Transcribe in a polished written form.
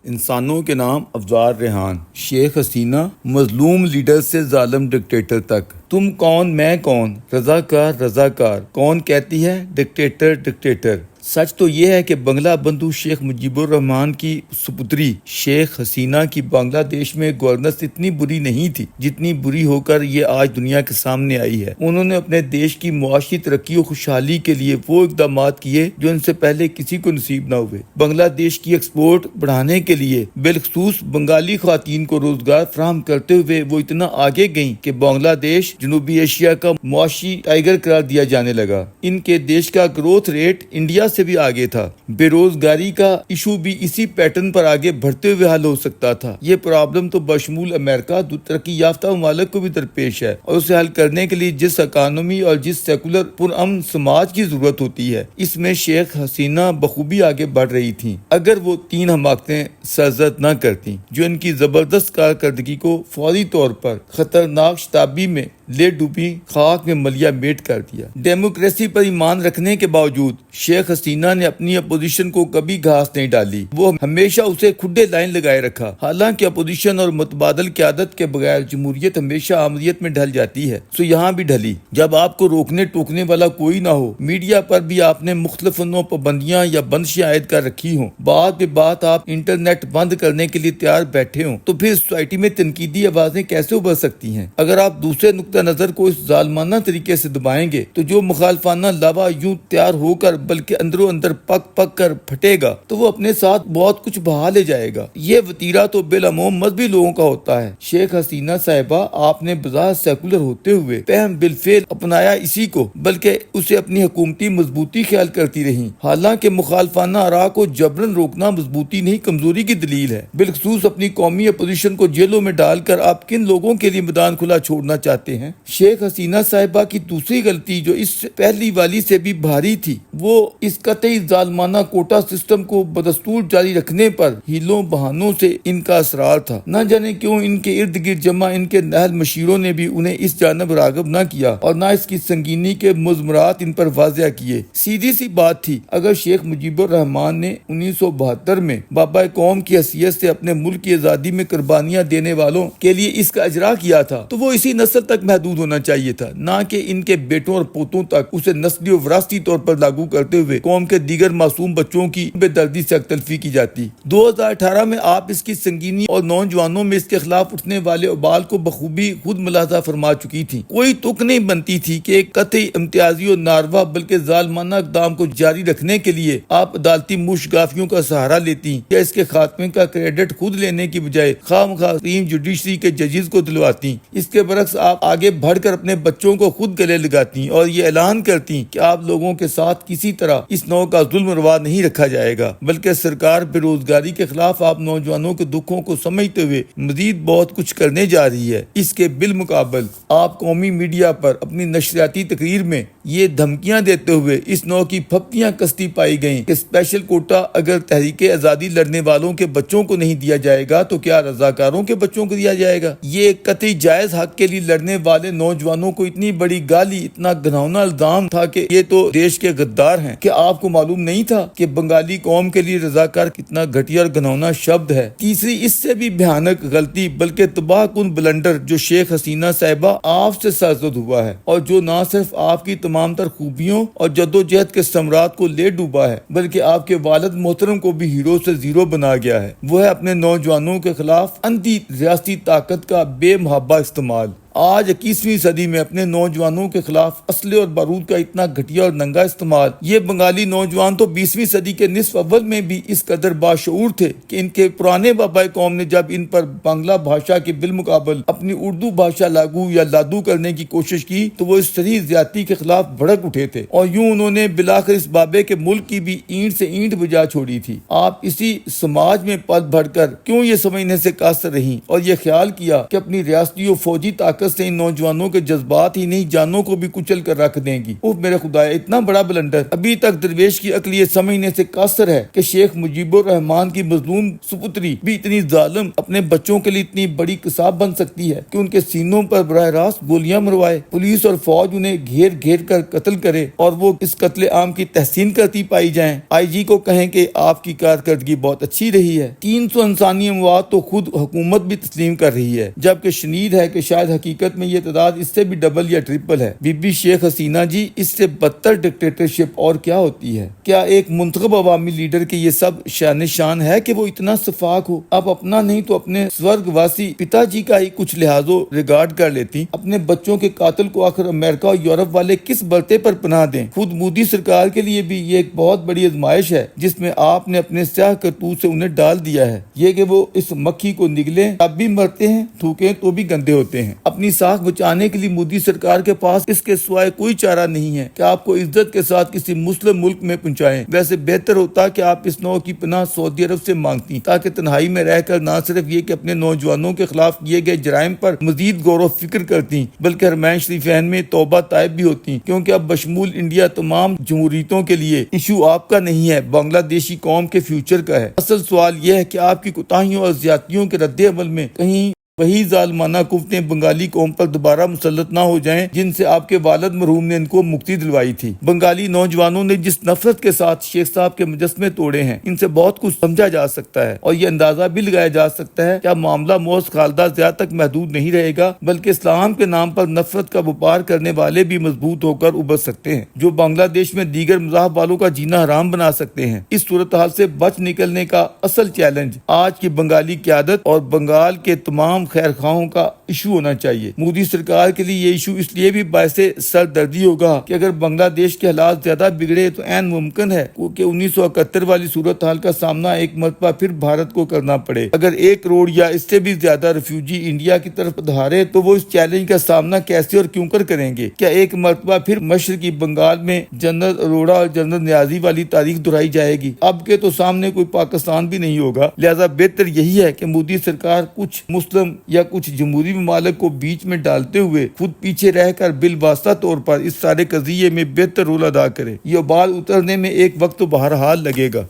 انسانوں کے نام افزار ریحان، شیخ حسینہ، مظلوم لیڈر سے ظالم ڈکٹیٹر تک۔ تم کون میں کون، رضاکار رضاکار، کون کہتی ہے ڈکٹیٹر ڈکٹیٹر۔ سچ تو یہ ہے کہ بنگلہ بندھو شیخ مجیب الرحمان کی سپتری شیخ حسینہ کی بنگلہ دیش میں گورننس اتنی بری نہیں تھی جتنی بری ہو کر یہ آج دنیا کے سامنے آئی ہے۔ انہوں نے اپنے دیش کی معاشی ترقی و خوشحالی کے لیے وہ اقدامات کیے جو ان سے پہلے کسی کو نصیب نہ ہوئے۔ بنگلہ دیش کی ایکسپورٹ بڑھانے کے لیے بالخصوص بنگالی خواتین کو روزگار فراہم کرتے ہوئے وہ اتنا آگے گئیں کہ بنگلہ دیش جنوبی ایشیا کا معاشی ٹائیگر قرار دیا جانے لگا۔ ان کے دیش کا گروتھ ریٹ انڈیا سے بھی آگے تھا۔ بے روزگاری کا ایشو بھی اسی پیٹرن پر آگے بڑھتے ہوئے حل ہو سکتا تھا۔ یہ پرابلم تو بشمول امریکہ ترقی یافتہ ممالک کو بھی درپیش ہے، اور اسے حل کرنے کے لیے جس اکانومی اور جس سیکولر پرامن سماج کی ضرورت ہوتی ہے، اس میں شیخ حسینہ بخوبی آگے بڑھ رہی تھیں اگر وہ تین حماقتیں سرزد نہ کرتیں جو ان کی زبردست کارکردگی کو فوری طور پر خطرناک شتابی میں لے ڈوبی، خاک میں ملیا میٹ کر دیا۔ ڈیموکریسی پر ایمان رکھنے کے باوجود شیخ حسینہ نے اپنی اپوزیشن کو کبھی گھاس نہیں ڈالی، وہ ہمیشہ اسے کھڈے لائن لگائے رکھا۔ حالانکہ اپوزیشن اور متبادل قیادت کے بغیر جمہوریت ہمیشہ آمریت میں ڈھل جاتی ہے، سو یہاں بھی ڈھلی۔ جب آپ کو روکنے ٹوکنے والا کوئی نہ ہو، میڈیا پر بھی آپ نے مختلف نوع پابندیاں یا بندشیں عائد کر رکھی ہوں، بات پہ بات آپ انٹرنیٹ بند کرنے کے لیے تیار بیٹھے ہوں، تو پھر سوسائٹی میں تنقیدی آوازیں کیسے ابھر سکتی ہیں؟ اگر آپ دوسرے نقطہ نظر کو اس ظالمانہ طریقے سے دبائیں گے تو جو مخالفانہ لاوا یوں تیار ہو کر بلکہ اندروں اندر پک پک کر پھٹے گا تو وہ اپنے ساتھ بہت کچھ بہا لے جائے گا۔ یہ وتیرہ تو بالعموم مذہبی لوگوں کا ہوتا ہے۔ شیخ حسینہ صاحبہ، آپ نے بظاہر سیکولر ہوتے ہوئے فہم بالفعل اپنایا اسی کو، بلکہ اسے اپنی حکومتی مضبوطی خیال کرتی رہیں۔ حالانکہ مخالفانہ آراء کو جبرن روکنا مضبوطی نہیں، کمزوری کی دلیل ہے۔ بالخصوص اپنی قومی اپوزیشن کو جیلوں میں ڈال کر آپ کن لوگوں کے لیے میدان کھلا چھوڑنا چاہتے ہیں؟ شیخ حسینہ صاحبہ کی دوسری غلطی جو اس پہلی والی سے بھی بھاری تھی، وہ اس قطعی ظالمانہ کوٹا سسٹم کو بدستور جاری رکھنے پر ہیلوں بہانوں سے ان کا اصرار تھا۔ نہ جانے کیوں ان کے ارد گرد جمع ان کے نہل مشیروں نے بھی انہیں اس جانب راغب نہ کیا اور نہ اس کی سنگینی کے مضمرات ان پر واضح کیے۔ سیدھی سی بات تھی، اگر شیخ مجیب الرحمان نے 1972 میں بابا قوم کی حیثیت سے اپنے ملک کی آزادی میں قربانیاں دینے والوں کے لیے اس کا اجرا کیا تھا تو وہ اسی نسل تک محدود ہونا چاہیے تھا، نہ کہ ان کے بیٹوں اور پوتوں تک اسے نسلی و وراثتی طور پر لاگو کرتے ہوئے قوم کے دیگر معصوم بچوں کی بے دردی سے تلفی کی جاتی۔ 2018 میں آپ اس کی سنگینی اور نوجوانوں میں اس کے خلاف اٹھنے والے ابال کو بخوبی خود ملاحظہ فرما چکی تھی۔ کوئی تک نہیں بنتی تھی کہ ایک قطعی امتیازی اور ناروا بلکہ ظالمانہ اقدام کو جاری رکھنے کے لیے آپ عدالتی مشگافیوں کا سہارا لیتی یا اس کے خاتمے کا کریڈٹ خود لینے کی بجائے خواہ مخواہ جوڈیشری کے ججز کو دلواتی۔ اس کے برعکس آپ آگے بڑھ کر اپنے بچوں کو خود گلے لگاتی اور یہ اعلان کرتی کہ آپ لوگوں کے ساتھ کسی طرح اس نوع کا ظلم روا نہیں رکھا جائے گا، بلکہ سرکار بے روزگاری کے خلاف آپ نوجوانوں کے دکھوں کو سمجھتے ہوئے مزید بہت کچھ کرنے جا رہی ہے۔ اس کے بالمقابل آپ قومی میڈیا پر اپنی نشریاتی تقریر میں یہ دھمکیاں دیتے ہوئے اس نوع کی پھپتیاں کستی پائی گئیں کہ اسپیشل کوٹا اگر تحریک آزادی لڑنے والوں کے بچوں کو نہیں دیا جائے گا تو کیا رضاکاروں کے بچوں کو دیا جائے گا؟ یہ قطعی جائز حق کے لیے لڑنے والے نوجوانوں کو اتنی بڑی گالی، اتنا گھناؤنا الزام تھا کہ یہ تو دیش کے غدار ہیں۔ کہ آپ کو معلوم نہیں تھا کہ بنگالی قوم کے لیے رضاکار کتنا گھٹیا اور گھناؤنا شبد ہے؟ تیسری اس سے بھی بھیانک غلطی بلکہ تباہ کن بلنڈر جو شیخ حسینہ صاحبہ آپ سے سرزد ہوا ہے اور جو نہ صرف آپ کی تمام تر خوبیوں اور جدوجہد کے ثمرات کو لے ڈوبا ہے بلکہ آپ کے والد محترم کو بھی ہیرو سے زیرو بنا گیا ہے، وہ ہے اپنے نوجوانوں کے خلاف اندھی ریاستی طاقت کا بے محابہ استعمال۔ آج 21ویں صدی میں اپنے نوجوانوں کے خلاف اسلحے اور بارود کا اتنا گھٹیا اور ننگا استعمال۔ یہ بنگالی نوجوان تو 20ویں صدی کے نصف اول میں بھی اس قدر باشعور تھے کہ ان کے پرانے بابا قوم نے جب ان پر بنگلہ بھاشا کے بالمقابل اپنی اردو بھاشا لاگو یا لادو کرنے کی کوشش کی تو وہ اس صریح زیادتی کے خلاف بھڑک اٹھے تھے، اور یوں انہوں نے بلاخر اس بابے کے ملک کی بھی اینٹ سے اینٹ بجا چھوڑی تھی۔ آپ اسی سماج میں پل بڑھ کر کیوں یہ سمجھنے سے قاصر رہیں اور یہ خیال کیا کہ اپنی ریاستی و فوجی طاقت طاقت سے ان نوجوانوں کے جذبات ہی نہیں جانوں کو بھی کچل کر رکھ دیں گی۔ اوہ میرے خدایا، اتنا بڑا بلنڈر! ابھی تک درویش کی عقل یہ سمجھنے سے قاصر ہے کہ شیخ مجیب الرحمان کی مظلوم سپتری بھی اتنی ظالم اپنے بچوں کے لیے اتنی بڑی قصاب بن سکتی ہے کہ ان کے سینوں پر براہ راست گولیاں مروائے، پولیس اور فوج انہیں گھیر گھیر کر قتل کرے اور وہ اس قتل عام کی تحسین کرتی پائی جائیں۔ آئی جی کو کہیں کہ آپ کی کارکردگی بہت اچھی رہی ہے۔ 300 انسانی اموات تو خود حکومت بھی تسلیم کر رہی ہے، جبکہ شنید ہے کہ شاید حقیقت میں یہ تعداد اس سے بھی ڈبل یا ٹرپل ہے۔ بی بی شیخ حسینہ جی، اس سے بدتر ڈکٹیٹرشپ اور کیا ہوتی ہے؟ کیا ایک منتخب عوامی لیڈر کے یہ سب شان ہے کہ وہ اتنا شفاق ہو؟ آپ اپنا نہیں تو اپنے سورگ واسی پتا جی کا ہی کچھ لحاظ و ریگارڈ کر لیتی۔ اپنے بچوں کے قاتل کو آخر امریکہ اور یورپ والے کس برتے پر پناہ دیں؟ خود مودی سرکار کے لیے بھی یہ ایک بہت بڑی آزمائش ہے جس میں آپ نے اپنے سیاہ کرتوت سے انہیں ڈال دیا ہے، یہ کہ وہ اس مکھی کو نگلیں تب بھی مرتے ہیں، تھوکیں تو بھی گندے ہوتے ہیں۔ اپنی ساکھ بچانے کے لیے مودی سرکار کے پاس اس کے سوائے کوئی چارہ نہیں ہے کہ آپ کو عزت کے ساتھ کسی مسلم ملک میں پہنچائیں۔ ویسے بہتر ہوتا کہ آپ اس نوع کی پناہ سعودی عرب سے مانگتی، تاکہ تنہائی میں رہ کر نہ صرف یہ کہ اپنے نوجوانوں کے خلاف کیے گئے جرائم پر مزید غور و فکر کرتی، بلکہ حرمین شریفین میں توبہ طائب بھی ہوتی، کیونکہ اب بشمول انڈیا تمام جمہوریتوں کے لیے ایشو آپ کا نہیں ہے، بنگلہ دیشی قوم کے فیوچر کا ہے۔ اصل سوال یہ ہے کہ آپ کی کوتاہیوں اور زیادتیوں کے رد عمل میں کہیں وہی ظالمانہ قوتیں بنگالی قوم پر دوبارہ مسلط نہ ہو جائیں جن سے آپ کے والد مرحوم نے ان کو مکتی دلوائی تھی۔ بنگالی نوجوانوں نے جس نفرت کے ساتھ شیخ صاحب کے مجسمے توڑے ہیں، ان سے بہت کچھ سمجھا جا سکتا ہے اور یہ اندازہ بھی لگایا جا سکتا ہے کہ معاملہ موز خالدہ زیادہ تک محدود نہیں رہے گا، بلکہ اسلام کے نام پر نفرت کا وپار کرنے والے بھی مضبوط ہو کر ابھر سکتے ہیں، جو بنگلہ دیش میں دیگر مذاہب والوں کا جینا حرام بنا سکتے ہیں۔ اس صورتحال سے بچ نکلنے کا اصل چیلنج آج کی بنگالی قیادت اور بنگال کے تمام خیر خواہوں کا ایشو ہونا چاہیے۔ مودی سرکار کے لیے یہ ایشو اس لیے بھی باعث سردردی ہوگا کہ اگر بنگلہ دیش کے حالات زیادہ بگڑے تو عین ممکن ہے کہ 1971 والی صورتحال کا سامنا ایک مرتبہ پھر بھارت کو کرنا پڑے۔ اگر 1 کروڑ یا اس سے بھی زیادہ ریفیوجی انڈیا کی طرف دھارے تو وہ اس چیلنج کا سامنا کیسے اور کیوں کر کریں گے؟ کیا ایک مرتبہ پھر مشرقی بنگال میں جنرل اروڑا اور جنرل نیازی والی تاریخ دہرائی جائے گی؟ اب کے تو سامنے کوئی پاکستان بھی نہیں ہوگا، لہذا بہتر یہی ہے کہ مودی سرکار کچھ مسلم یا کچھ جمہوری ممالک کو بیچ میں ڈالتے ہوئے خود پیچھے رہ کر بالواسطہ طور پر اس سارے قضیے میں بہتر رول ادا کرے۔ یہ ابال اترنے میں ایک وقت تو بہرحال لگے گا۔